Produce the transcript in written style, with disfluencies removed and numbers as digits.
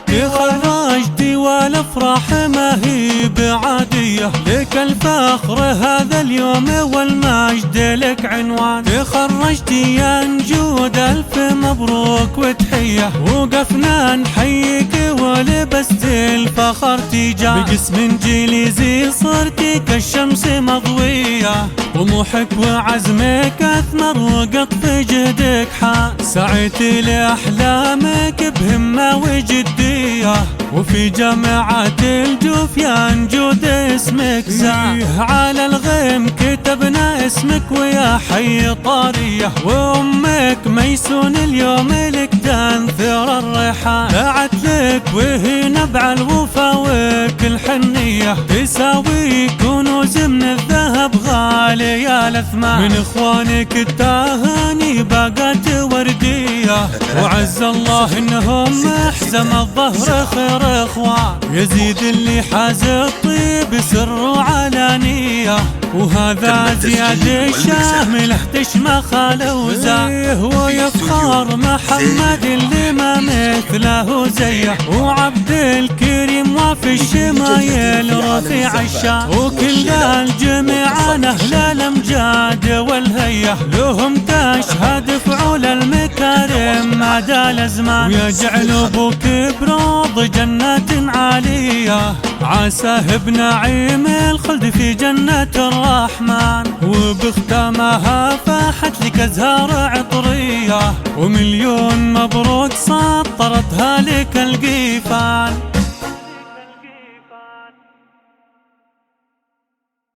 تخرجتي والافراح ما هي بعادية، لك الفخر هذا اليوم والمجد لك عنوان. تخرجتي يا نجود الف مبروك وتحية، وقفنا نحييك ولبست الفخر تيجان. بجسم انجليزي صرتي كالشمس مضوية، طموحك وعزمك اثمر وقطف جهدك حان. سعيت لاحلامك بهمة وجدية، وفي جامعة الجوف يا نجود اسمك زان. على الغيم كتبنا اسمك ويا حي طارية، وامك ميسون اليوم لك تنثر الريحان. دعت لك وهي نبع الوفا وكل حنية، تساوي كنوز من الذهب غالية الاثمان. من اخوانك التهاني باقات وردية، وعز الله انهم حزم الظهر خير اخوان. يزيد اللي حاز الطيب سر وعلانية، وهذا زياد الشامل تشمخ وزاه. ويفخر محمد اللي ما مثله زيه، وعبد الكريم وفي الشمايل رفيع الشان. وكل الجميعان اهل الامجاد والهيه، لهم تشهد فعول المكارم مدى الازمان. ويجعل ابوك بروض جنات عاليه، عساه بنعيم الخلد في جنة الرحمن. وبختامها فاحت لك ازهار عطرية، ومليون مبروك سطرتها لك القيفان.